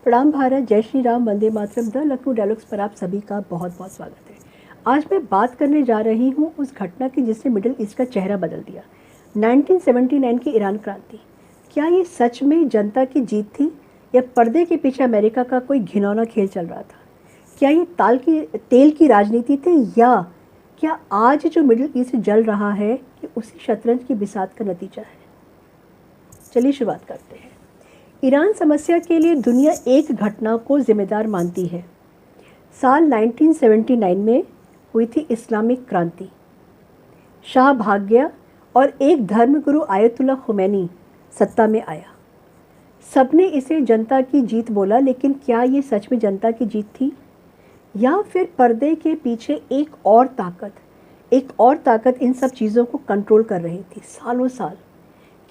प्रणाम भारत, जय Shri Ram, Vande Mataram. The Lucknow dialogues पर आप सभी का बहुत बहुत स्वागत है। आज मैं बात करने जा रही हूँ उस घटना की जिसने मिडिल ईस्ट का चेहरा बदल दिया, 1979 की ईरान क्रांति। क्या ये सच में जनता की जीत थी या पर्दे के पीछे अमेरिका का कोई घिनौना खेल चल रहा था? क्या ये तेल की राजनीति थी या क्या आज जो मिडिल ईस्ट जल रहा है कि उसी शतरंज की बिसात का नतीजा है? चलिए शुरुआत करते हैं। ईरान समस्या के लिए दुनिया एक घटना को जिम्मेदार मानती है। साल 1979 में हुई थी इस्लामिक क्रांति। शाह भाग गया और एक धर्मगुरु आयतुल्ला खुमैनी सत्ता में आया। सबने इसे जनता की जीत बोला, लेकिन क्या ये सच में जनता की जीत थी या फिर पर्दे के पीछे एक और ताकत इन सब चीज़ों को कंट्रोल कर रही थी सालों साल?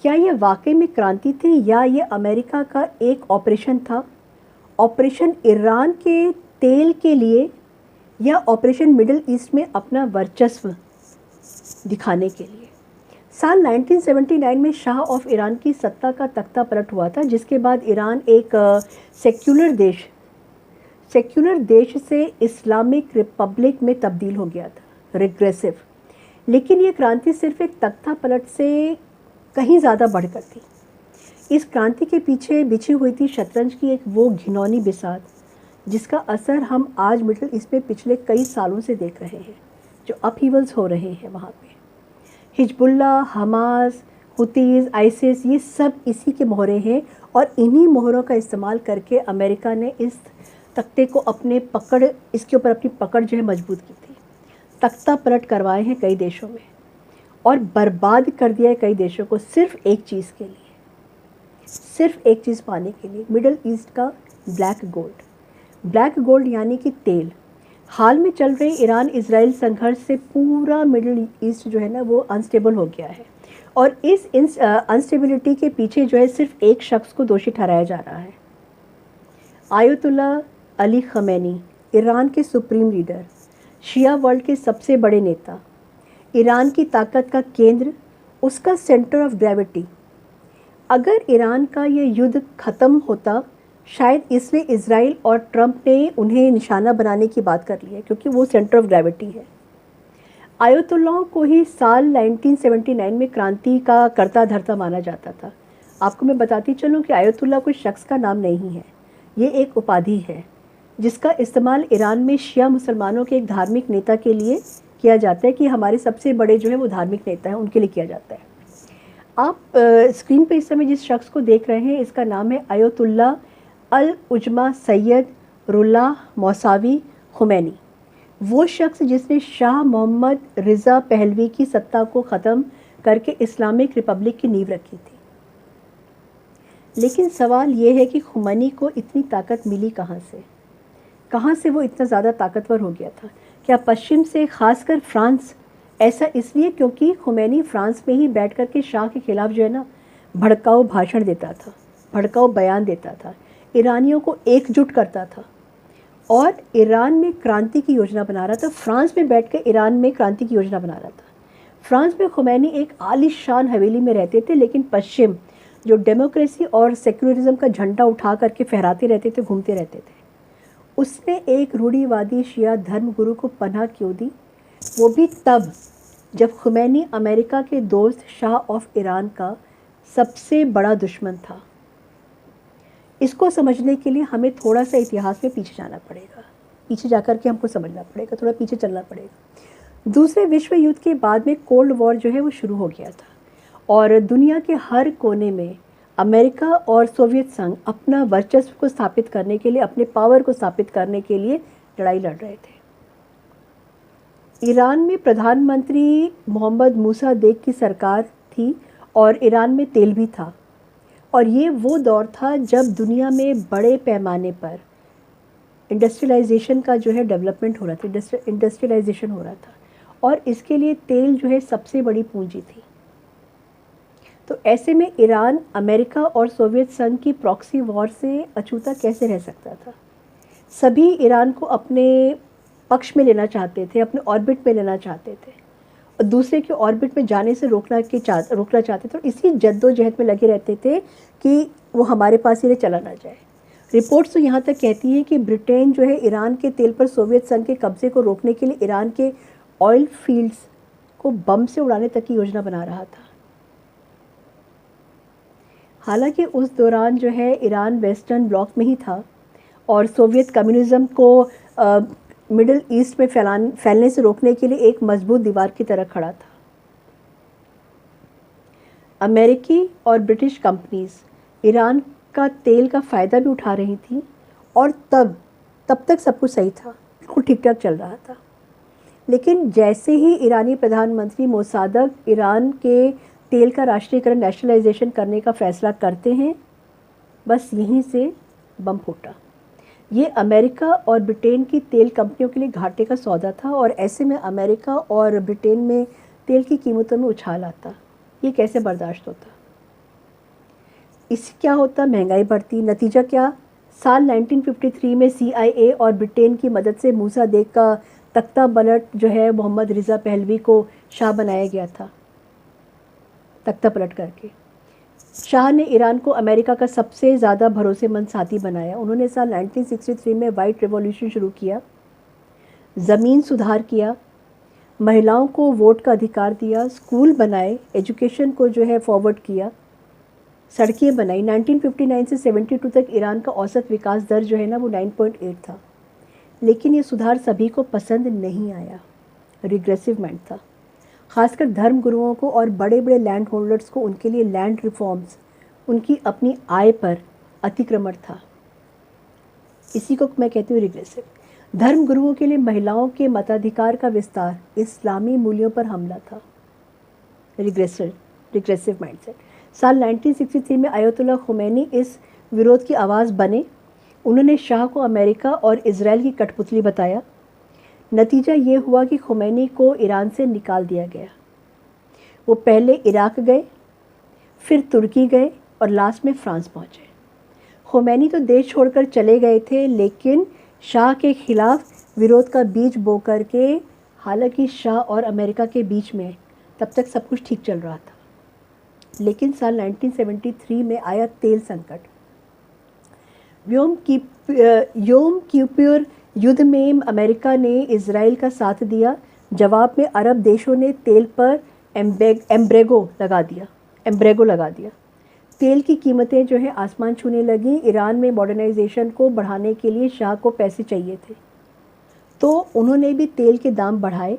क्या ये वाकई में क्रांति थी या ये अमेरिका का एक ऑपरेशन था, ऑपरेशन ईरान के तेल के लिए या ऑपरेशन मिडिल ईस्ट में अपना वर्चस्व दिखाने के लिए? साल 1979 में शाह ऑफ ईरान की सत्ता का तख्ता पलट हुआ था, जिसके बाद ईरान एक सेक्युलर देश से इस्लामिक रिपब्लिक में तब्दील हो गया था, रिग्रेसिव। लेकिन ये क्रांति सिर्फ एक तख्ता पलट से कहीं ज़्यादा बढ़कर थी। इस क्रांति के पीछे बिछी हुई थी शतरंज की एक वो घिनौनी बिसात जिसका असर हम आज मिडिल ईस्ट में पिछले कई सालों से देख रहे हैं। जो अपहीवल्स हो रहे हैं वहाँ पे, हिजबुल्ला, हमास, हुतीज़, आईसिस, ये सब इसी के मोहरे हैं और इन्हीं मोहरों का इस्तेमाल करके अमेरिका ने इस तख्ते को इसके ऊपर अपनी पकड़ जो है मजबूत की थी। तख्ता पलट करवाए हैं कई देशों में और बर्बाद कर दिया है कई देशों को, सिर्फ एक चीज़ के लिए, सिर्फ एक चीज़ पाने के लिए, मिडिल ईस्ट का ब्लैक गोल्ड यानी कि तेल। हाल में चल रहे ईरान इजराइल संघर्ष से पूरा मिडिल ईस्ट जो है ना वो अनस्टेबल हो गया है और इस अनस्टेबिलिटी के पीछे जो है सिर्फ एक शख्स को दोषी ठहराया जा रहा है, आयतुल्ला अली खमैनी, ईरान के सुप्रीम लीडर, शिया वर्ल्ड के सबसे बड़े नेता, ईरान की ताकत का केंद्र, उसका सेंटर ऑफ ग्रेविटी। अगर ईरान का ये युद्ध ख़त्म होता, शायद इसलिए इजराइल और ट्रंप ने उन्हें निशाना बनाने की बात कर ली है क्योंकि वो सेंटर ऑफ ग्रेविटी है। आयतुल्लाह को ही साल 1979 में क्रांति का कर्ता धर्ता माना जाता था। आपको मैं बताती चलूँ कि आयतुल्लाह कोई शख्स का नाम नहीं है, ये एक उपाधि है जिसका इस्तेमाल ईरान में शिया मुसलमानों के एक धार्मिक नेता के लिए किया जाता है कि हमारे सबसे बड़े जो है वो धार्मिक नेता हैं, उनके लिए किया जाता है। आप स्क्रीन पे इस समय जिस शख्स को देख रहे हैं, इसका नाम है आयतुल्ला अल उजमा सैयद रुल्लाह मौसावी खुमैनी। वो शख्स जिसने शाह मोहम्मद रिज़ा पहलवी की सत्ता को ख़त्म करके इस्लामिक रिपब्लिक की नींव रखी थी। लेकिन सवाल ये है कि खुमैनी को इतनी ताकत मिली कहाँ से वो इतना ज़्यादा ताकतवर हो गया था? क्या पश्चिम से, खासकर फ्रांस? ऐसा इसलिए क्योंकि खुमैनी फ्रांस में ही बैठ कर के शाह के खिलाफ जो है ना भड़काऊ भाषण देता था, भड़काऊ बयान देता था, ईरानियों को एकजुट करता था और ईरान में क्रांति की योजना बना रहा था। फ्रांस में बैठ कर ईरान में क्रांति की योजना बना रहा था। फ्रांस में खुमैनी एक आलीशान हवेली में रहते थे, लेकिन पश्चिम जो डेमोक्रेसी और सेक्युलरिज्म का झंडा उठा करके फहराते रहते थे, घूमते रहते थे। उसने एक रूढ़िवादी शिया धर्मगुरु को पनाह क्यों दी? वो भी तब जब खुमैनी अमेरिका के दोस्त शाह ऑफ ईरान का सबसे बड़ा दुश्मन था। इसको समझने के लिए हमें थोड़ा सा इतिहास में पीछे जाना पड़ेगा, पीछे जाकर के हमको समझना पड़ेगा, थोड़ा पीछे चलना पड़ेगा। दूसरे विश्व युद्ध के बाद में कोल्ड वॉर जो है वो शुरू हो गया था और दुनिया के हर कोने में अमेरिका और सोवियत संघ अपना वर्चस्व को स्थापित करने के लिए, अपने पावर को स्थापित करने के लिए लड़ाई लड़ रहे थे। ईरान में प्रधानमंत्री मोहम्मद मूसादेक की सरकार थी और ईरान में तेल भी था और ये वो दौर था जब दुनिया में बड़े पैमाने पर इंडस्ट्रियलाइजेशन का जो है डेवलपमेंट हो रहा था, इंडस्ट्रियलाइजेशन हो रहा था और इसके लिए तेल जो है सबसे बड़ी पूंजी थी। तो ऐसे में ईरान अमेरिका और सोवियत संघ की प्रॉक्सी वॉर से अछूता कैसे रह सकता था? सभी ईरान को अपने पक्ष में लेना चाहते थे, अपने ऑर्बिट में लेना चाहते थे और दूसरे के ऑर्बिट में जाने से रोकना चाहते थे और इसी जद्दोजहद में लगे रहते थे कि वो हमारे पास ही चला ना जाए। रिपोर्ट्स तो यहाँ तक कहती हैं कि ब्रिटेन जो है ईरान के तेल पर सोवियत संघ के कब्जे को रोकने के लिए ईरान के ऑयल फील्ड्स को बम से उड़ाने तक की योजना बना रहा था। हालांकि उस दौरान जो है ईरान वेस्टर्न ब्लॉक में ही था और सोवियत कम्युनिज्म को मिडिल ईस्ट में फैलने से रोकने के लिए एक मजबूत दीवार की तरह खड़ा था। अमेरिकी और ब्रिटिश कंपनीज ईरान का तेल का फ़ायदा भी उठा रही थी और तब तक सब कुछ सही था, बिल्कुल ठीक ठाक चल रहा था। लेकिन जैसे ही ईरानी प्रधानमंत्री मोसादक ईरान के तेल का राष्ट्रीयकरण, नेशनलाइजेशन करने का फैसला करते हैं, बस यहीं से बम फूटा। ये अमेरिका और ब्रिटेन की तेल कंपनियों के लिए घाटे का सौदा था और ऐसे में अमेरिका और ब्रिटेन में तेल की कीमतों में उछाल आता। ये कैसे बर्दाश्त होता? इससे क्या होता? महंगाई बढ़ती। नतीजा क्या? साल 1953 में CIA और ब्रिटेन की मदद से मूसा देग का तख्ता पलट जो है मोहम्मद रिज़ा पहलवी को शाह बनाया गया था। तख्ता पलट करके शाह ने ईरान को अमेरिका का सबसे ज़्यादा भरोसेमंद साथी बनाया। उन्होंने साल 1963 में वाइट रिवॉल्यूशन शुरू किया, ज़मीन सुधार किया, महिलाओं को वोट का अधिकार दिया, स्कूल बनाए, एजुकेशन को जो है फॉरवर्ड किया, सड़कें बनाई। 1959 से 72 तक ईरान का औसत विकास दर जो है ना वो 9.8 था। लेकिन ये सुधार सभी को पसंद नहीं आया, रिग्रेसिव माइंड था। खासकर धर्म गुरुओं को और बड़े बड़े लैंड होल्डर्स को उनके लिए लैंड रिफॉर्म्स, उनकी अपनी आय पर अतिक्रमण था। इसी को मैं कहती हूँ रिग्रेसिव। धर्म गुरुओं के लिए महिलाओं के मताधिकार का विस्तार इस्लामी मूल्यों पर हमला था। Regressive mindset. साल 1963 में आयतुल्लाह खुमैनी इस विरोध की आवाज़ बने। उन्होंने शाह को अमेरिका और इजराइल की कठपुतली बताया। नतीजा ये हुआ कि खुमैनी को ईरान से निकाल दिया गया। वो पहले इराक गए, फिर तुर्की गए और लास्ट में फ्रांस पहुँचे। खुमैनी तो देश छोड़कर चले गए थे, लेकिन शाह के खिलाफ विरोध का बीज बो करके, हालांकि शाह और अमेरिका के बीच में तब तक सब कुछ ठीक चल रहा था। लेकिन साल 1973 में आया तेल संकट। योम किप्योर युद्ध में अमेरिका ने इजराइल का साथ दिया। जवाब में अरब देशों ने तेल पर एम्ब्रेगो लगा दिया। तेल की कीमतें जो है आसमान छूने लगी। ईरान में मॉडर्नाइजेशन को बढ़ाने के लिए शाह को पैसे चाहिए थे, तो उन्होंने भी तेल के दाम बढ़ाए,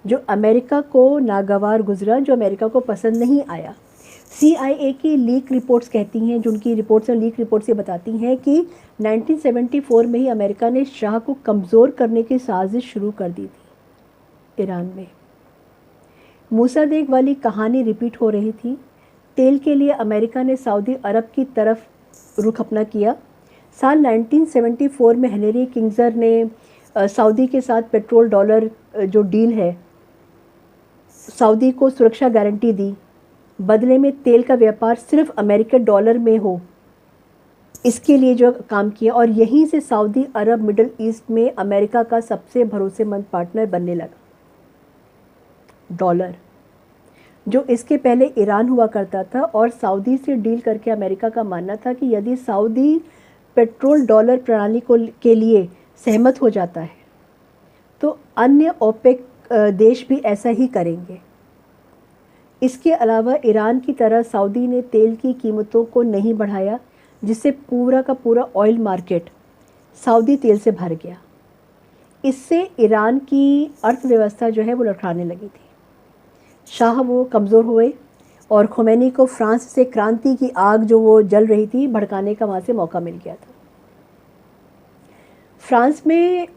जो अमेरिका को नागवार गुजरा, जो अमेरिका को पसंद नहीं आया। CIA की लीक रिपोर्ट्स कहती हैं, जो उनकी रिपोर्ट्स और लीक रिपोर्ट्स ये बताती हैं कि 1974 में ही अमेरिका ने शाह को कमज़ोर करने की साजिश शुरू कर दी थी ईरान में। मूसादेग वाली कहानी रिपीट हो रही थी। तेल के लिए अमेरिका ने सऊदी अरब की तरफ रुख अपना किया। साल 1974 में हेनरी किंगसर ने सऊदी के साथ पेट्रोल डॉलर जो डील है, सऊदी को सुरक्षा गारंटी दी। बदले में तेल का व्यापार सिर्फ अमेरिकन डॉलर में हो, इसके लिए जो काम किया, और यहीं से सऊदी अरब मिडिल ईस्ट में अमेरिका का सबसे भरोसेमंद पार्टनर बनने लगा। डॉलर जो इसके पहले ईरान हुआ करता था, और सऊदी से डील करके अमेरिका का मानना था कि यदि सऊदी पेट्रोल डॉलर प्रणाली के लिए सहमत हो जाता है तो अन्य ओपेक देश भी ऐसा ही करेंगे। इसके अलावा ईरान की तरह सऊदी ने तेल की कीमतों को नहीं बढ़ाया, जिससे पूरा का पूरा ऑयल मार्केट सऊदी तेल से भर गया। इससे ईरान की अर्थव्यवस्था जो है वो लड़खड़ाने लगी थी। शाह वो कमज़ोर हुए और खुमैनी को फ्रांस से क्रांति की आग जो वो जल रही थी भड़काने का वहाँ से मौका मिल गया था। फ्रांस में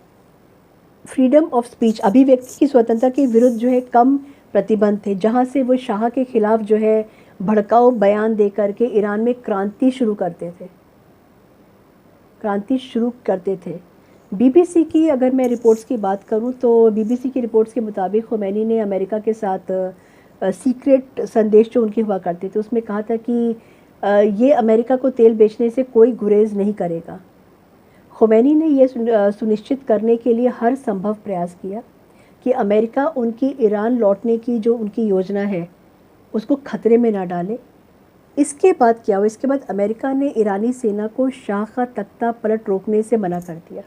फ्रीडम ऑफ स्पीच, अभिव्यक्ति की स्वतंत्रता के विरुद्ध जो है कम प्रतिबंध थे, जहाँ से वो शाह के खिलाफ जो है भड़काऊ बयान दे करके ईरान में क्रांति शुरू करते थे। BBC की अगर मैं रिपोर्ट्स की बात करूं तो BBC की रिपोर्ट्स के मुताबिक खुमैनी ने अमेरिका के साथ सीक्रेट संदेश जो उनके हुआ करते थे उसमें कहा था कि ये अमेरिका को तेल बेचने से कोई गुरेज नहीं करेगा। खुमैनी ने ये सुनिश्चित करने के लिए हर संभव प्रयास किया कि अमेरिका उनकी ईरान लौटने की जो उनकी योजना है उसको खतरे में ना डाले, इसके बाद क्या हुआ, इसके बाद अमेरिका ने ईरानी सेना को शाह का तख्ता पलट रोकने से मना कर दिया।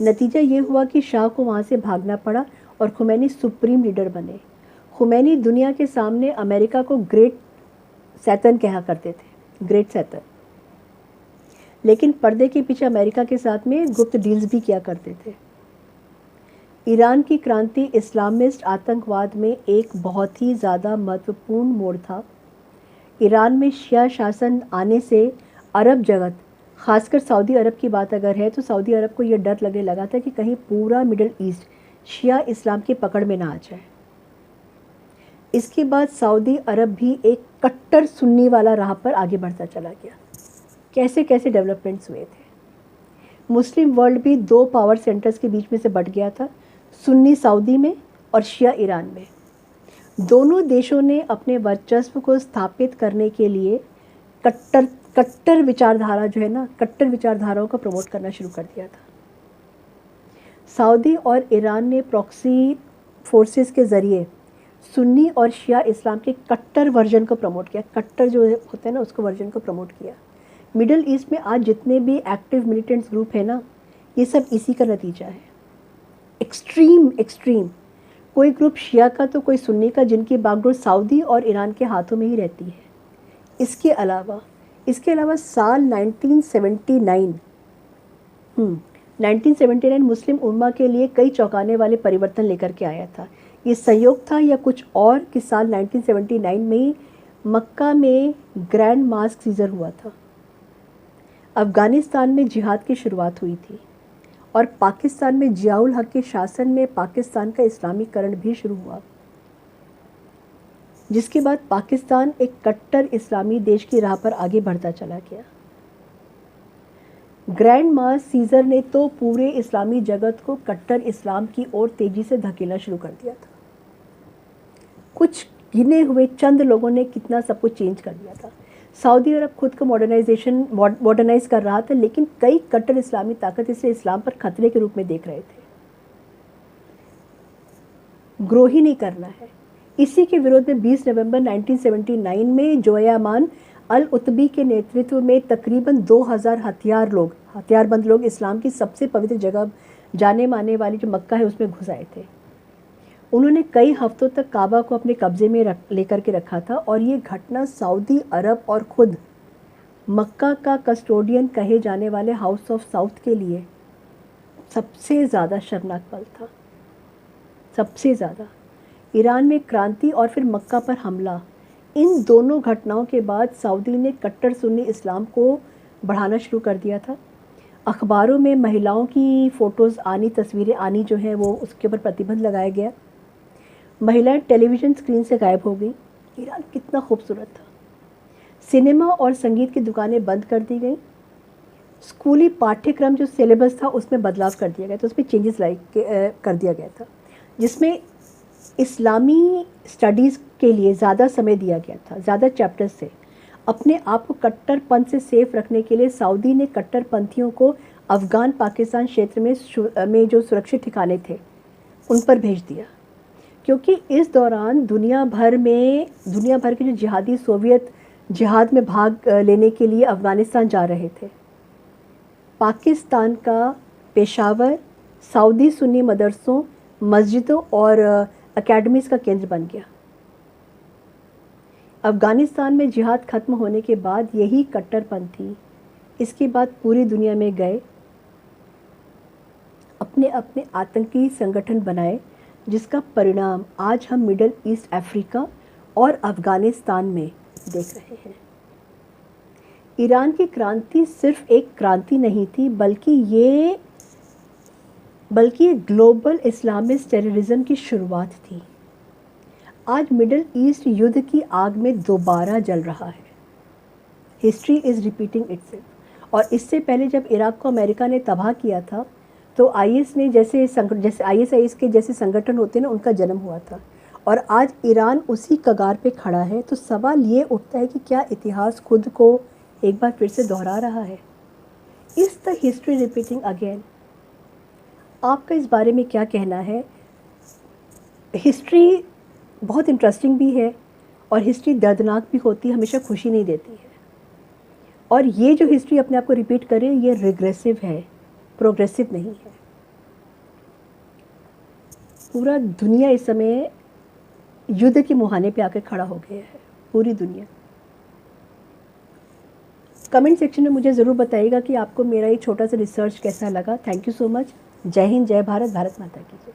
नतीजा ये हुआ कि शाह को वहाँ से भागना पड़ा और खुमैनी सुप्रीम लीडर बने। खुमैनी दुनिया के सामने अमेरिका को ग्रेट सैतन कहा करते थे, ग्रेट सैतन, लेकिन पर्दे के पीछे अमेरिका के साथ में गुप्त डील्स भी किया करते थे। ईरान की क्रांति इस्लामिस्ट आतंकवाद में एक बहुत ही ज़्यादा महत्वपूर्ण मोड़ था। ईरान में शिया शासन आने से अरब जगत, ख़ासकर सऊदी अरब की बात अगर है तो सऊदी अरब को यह डर लगने लगा था कि कहीं पूरा मिडिल ईस्ट शिया इस्लाम की पकड़ में ना आ जाए। इसके बाद सऊदी अरब भी एक कट्टर सुन्नी वाला राह पर आगे बढ़ता चला गया। कैसे कैसे डेवलपमेंट्स हुए थे। मुस्लिम वर्ल्ड भी दो पावर सेंटर्स के बीच में से बट गया था, सुन्नी सऊदी में और शिया ईरान में। दोनों देशों ने अपने वर्चस्व को स्थापित करने के लिए कट्टर विचारधारा जो है ना, कट्टर विचारधाराओं को प्रमोट करना शुरू कर दिया था। सऊदी और ईरान ने प्रॉक्सी फोर्सेस के ज़रिए सुन्नी और शिया इस्लाम के कट्टर वर्जन को प्रमोट किया। कट्टर जो होता है ना, उसको वर्जन को प्रमोट किया। मिडिल ईस्ट में आज जितने भी एक्टिव मिलिटेंट्स ग्रुप है ना, ये सब इसी का नतीजा है। एक्सट्रीम कोई ग्रुप शिया का तो कोई सुन्नी का, जिनकी बागडोर सऊदी और ईरान के हाथों में ही रहती है। इसके अलावा साल 1979 मुस्लिम उम्मा के लिए कई चौंकाने वाले परिवर्तन लेकर के आया था। ये संयोग था या कुछ और कि साल 1979 में ही मक्का में ग्रैंड मास्क सीजर हुआ था। अफ़गानिस्तान में जिहाद की शुरुआत हुई थी और पाकिस्तान में जियाउल हक के शासन में पाकिस्तान का इस्लामीकरण भी शुरू हुआ, जिसके बाद पाकिस्तान एक कट्टर इस्लामी देश की राह पर आगे बढ़ता चला गया। ग्रैंड मास सीजर ने तो पूरे इस्लामी जगत को कट्टर इस्लाम की ओर तेजी से धकेलना शुरू कर दिया था। कुछ गिने हुए चंद लोगों ने कितना सब कुछ चेंज कर दिया था। सऊदी अरब खुद को मॉडर्नाइज कर रहा था, लेकिन कई कट्टर इस्लामी ताकत इसे इस्लाम पर खतरे के रूप में देख रहे थे। ग्रो ही नहीं करना है। इसी के विरोध में 20 नवंबर 1979 में जोयामान अल उतबी के नेतृत्व में तकरीबन 2000 हथियारबंद लोग इस्लाम की सबसे पवित्र जगह जाने माने वाली जो मक्का है उसमें घुस आए थे। उन्होंने कई हफ्तों तक काबा को अपने कब्जे में लेकर के रखा था और ये घटना सऊदी अरब और ख़ुद मक्का का कस्टोडियन कहे जाने वाले हाउस ऑफ साउथ के लिए सबसे ज़्यादा शर्मनाक पल था। सबसे ज़्यादा ईरान में क्रांति और फिर मक्का पर हमला, इन दोनों घटनाओं के बाद सऊदी ने कट्टर सुन्नी इस्लाम को बढ़ाना शुरू कर दिया था। अखबारों में महिलाओं की फ़ोटोज़ आनी, तस्वीरें आनी जो है वो उसके ऊपर प्रतिबंध लगाया गया। महिलाएं टेलीविज़न स्क्रीन से गायब हो गई। ईरान कितना खूबसूरत था। सिनेमा और संगीत की दुकानें बंद कर दी गई। स्कूली पाठ्यक्रम जो सिलेबस था उसमें बदलाव कर दिया गया था, उसमें चेंजेस कर दिया गया था, जिसमें इस्लामी स्टडीज़ के लिए ज़्यादा समय दिया गया था, ज़्यादा चैप्टर्स से। अपने आप को कट्टरपंथ से सेफ रखने के लिए सऊदी ने कट्टरपंथियों को अफ़गान पाकिस्तान क्षेत्र में जो सुरक्षित ठिकाने थे उन पर भेज दिया, क्योंकि इस दौरान दुनिया भर के जो जिहादी सोवियत जिहाद में भाग लेने के लिए अफ़गानिस्तान जा रहे थे। पाकिस्तान का पेशावर सऊदी सुन्नी मदरसों, मस्जिदों और एकेडमीज़ का केंद्र बन गया। अफ़गानिस्तान में जिहाद ख़त्म होने के बाद यही कट्टरपंथी इसके बाद पूरी दुनिया में गए, अपने अपने आतंकी संगठन बनाए, जिसका परिणाम आज हम मिडिल ईस्ट अफ्रीका और अफ़गानिस्तान में देख रहे हैं। ईरान की क्रांति सिर्फ एक क्रांति नहीं थी, बल्कि ये ग्लोबल इस्लामिस्ट टेररिज्म की शुरुआत थी। आज मिडिल ईस्ट युद्ध की आग में दोबारा जल रहा है। History is repeating itself. और इससे पहले जब इराक़ को अमेरिका ने तबाह किया था तो आईएस ने जैसे आईएसआईएस के जैसे संगठन होते हैं ना, उनका जन्म हुआ था। और आज ईरान उसी कगार पे खड़ा है। तो सवाल ये उठता है कि क्या इतिहास खुद को एक बार फिर से दोहरा रहा है? Is the history repeating again? आपका इस बारे में क्या कहना है? हिस्ट्री बहुत इंटरेस्टिंग भी है और हिस्ट्री दर्दनाक भी होती है, हमेशा खुशी नहीं देती है। और ये जो हिस्ट्री अपने आप को रिपीट करे, ये रिग्रेसिव है, प्रोग्रेसिव नहीं है। पूरा दुनिया इस समय युद्ध के मुहाने पे आकर खड़ा हो गया है, पूरी दुनिया। कमेंट सेक्शन में मुझे ज़रूर बताइएगा कि आपको मेरा ये छोटा सा रिसर्च कैसा लगा। Thank you so much. जय हिंद, जय भारत, भारत माता की जय।